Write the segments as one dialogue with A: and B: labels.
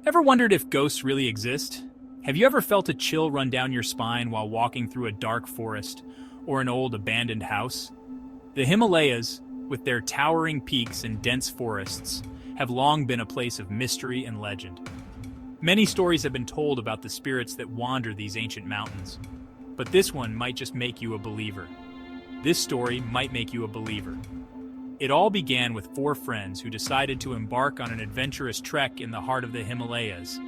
A: Ever wondered if ghosts really exist? Have you ever felt a chill run down your spine while walking through a dark forest or an old abandoned house? The Himalayas, with their towering peaks and dense forests, have long been a place of mystery and legend. Many stories have been told about the spirits that wander these ancient mountains, but this one might just make you a believer. This story might make you a believer. It all began with four friends who decided to embark on an adventurous trek in the heart of the Himalayas.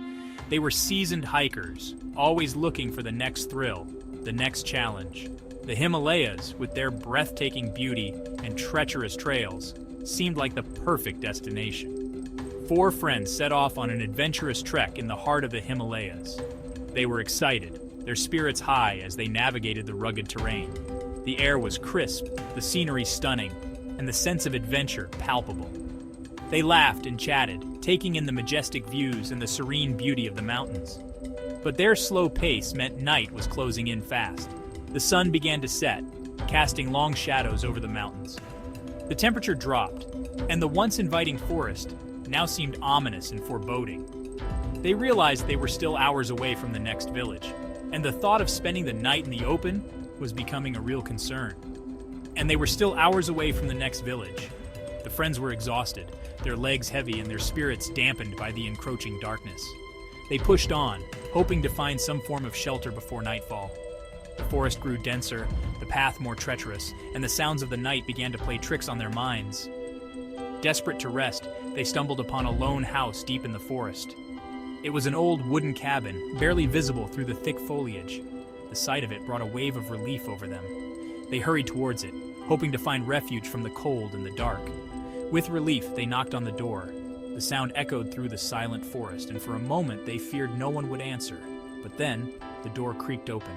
A: They were seasoned hikers, always looking for the next thrill, the next challenge. The Himalayas, with their breathtaking beauty and treacherous trails, seemed like the perfect destination. Four friends set off on an adventurous trek in the heart of the Himalayas. They were excited, their spirits high as they navigated the rugged terrain. The air was crisp, the scenery stunning, and the sense of adventure palpable. They laughed and chatted, taking in the majestic views and the serene beauty of the mountains. But their slow pace meant night was closing in fast. The sun began to set, casting long shadows over the mountains. The temperature dropped, and the once inviting forest now seemed ominous and foreboding. They realized they were still hours away from the next village, and the thought of spending the night in the open was becoming a real concern. And they were still hours away from the next village. The friends were exhausted, their legs heavy and their spirits dampened by the encroaching darkness. They pushed on, hoping to find some form of shelter before nightfall. The forest grew denser, the path more treacherous, and the sounds of the night began to play tricks on their minds. Desperate to rest, they stumbled upon a lone house deep in the forest. It was an old wooden cabin, barely visible through the thick foliage. The sight of it brought a wave of relief over them. They hurried towards it, hoping to find refuge from the cold and the dark. With relief, they knocked on the door. The sound echoed through the silent forest, and for a moment they feared no one would answer. But then, the door creaked open.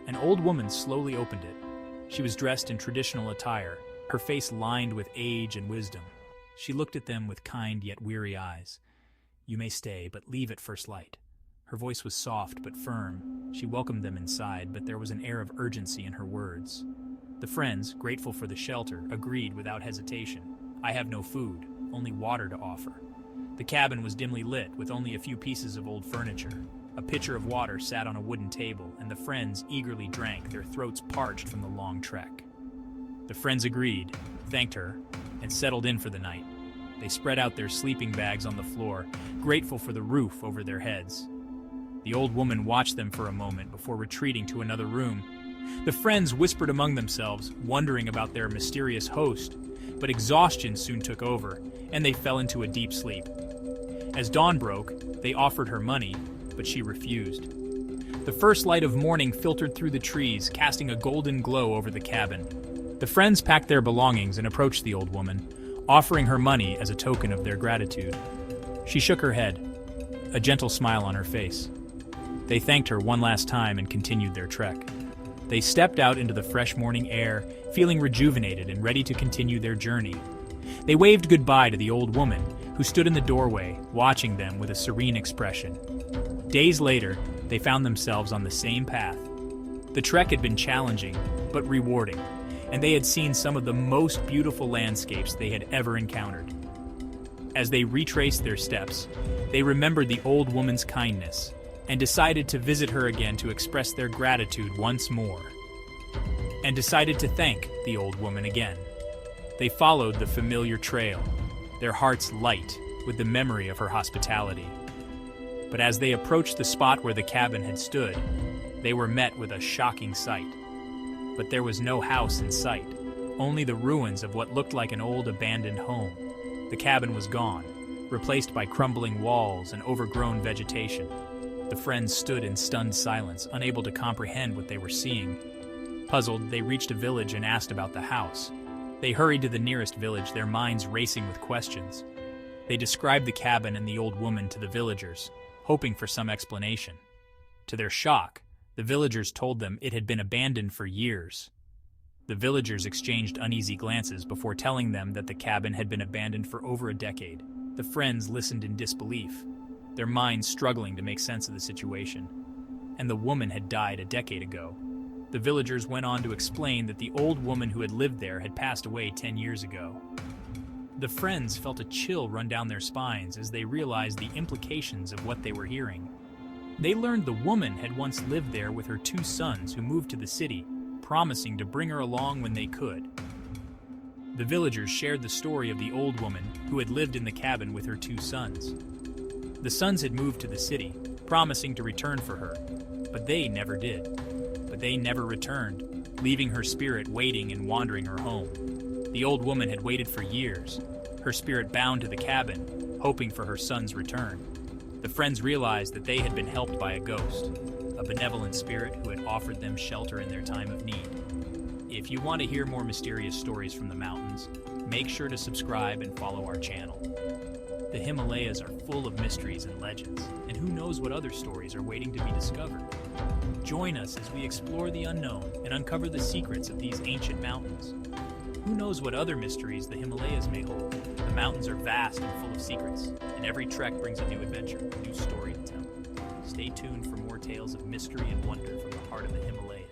A: An old woman slowly opened it. She was dressed in traditional attire, her face lined with age and wisdom. She looked at them with kind yet weary eyes. "You may stay, but leave at first light." Her voice was soft but firm. She welcomed them inside, but there was an air of urgency in her words. The friends, grateful for the shelter, agreed without hesitation. "I have no food, only water to offer." The cabin was dimly lit, with only a few pieces of old furniture. A pitcher of water sat on a wooden table, and the friends eagerly drank, their throats parched from the long trek. The friends agreed, thanked her, and settled in for the night. They spread out their sleeping bags on the floor, grateful for the roof over their heads. The old woman watched them for a moment before retreating to another room. The friends whispered among themselves, wondering about their mysterious host, but exhaustion soon took over, and they fell into a deep sleep. As dawn broke, they offered her money, but she refused. The first light of morning filtered through the trees, casting a golden glow over the cabin. The friends packed their belongings and approached the old woman, offering her money as a token of their gratitude. She shook her head, a gentle smile on her face. They thanked her one last time and continued their trek. They stepped out into the fresh morning air, feeling rejuvenated and ready to continue their journey. They waved goodbye to the old woman, who stood in the doorway, watching them with a serene expression. Days later, they found themselves on the same path. The trek had been challenging, but rewarding, and they had seen some of the most beautiful landscapes they had ever encountered. As they retraced their steps, they remembered the old woman's kindness and decided to visit her again to express their gratitude once more, and decided to thank the old woman again. They followed the familiar trail, their hearts light with the memory of her hospitality. But as they approached the spot where the cabin had stood, they were met with a shocking sight. But there was no house in sight, only the ruins of what looked like an old abandoned home. The cabin was gone, replaced by crumbling walls and overgrown vegetation. The friends stood in stunned silence, unable to comprehend what they were seeing. Puzzled, they reached a village and asked about the house. They hurried to the nearest village, their minds racing with questions. They described the cabin and the old woman to the villagers, hoping for some explanation. To their shock, the villagers told them it had been abandoned for years. The villagers exchanged uneasy glances before telling them that the cabin had been abandoned for over a decade. The friends listened in disbelief, their minds struggling to make sense of the situation. And the woman had died a decade ago. The villagers went on to explain that the old woman who had lived there had passed away 10 years ago. The friends felt a chill run down their spines as they realized the implications of what they were hearing. They learned the woman had once lived there with her 2 sons who moved to the city, promising to bring her along when they could. The villagers shared the story of the old woman who had lived in the cabin with her 2 sons. The sons had moved to the city, promising to return for her, but they never did. But they never returned, leaving her spirit waiting and wandering her home. The old woman had waited for years, her spirit bound to the cabin, hoping for her son's return. The friends realized that they had been helped by a ghost, a benevolent spirit who had offered them shelter in their time of need. If you want to hear more mysterious stories from the mountains, make sure to subscribe and follow our channel. The Himalayas are full of mysteries and legends, and who knows what other stories are waiting to be discovered. Join us as we explore the unknown and uncover the secrets of these ancient mountains. Who knows what other mysteries the Himalayas may hold? The mountains are vast and full of secrets, and every trek brings a new adventure, a new story to tell. Stay tuned for more tales of mystery and wonder from the heart of the Himalayas.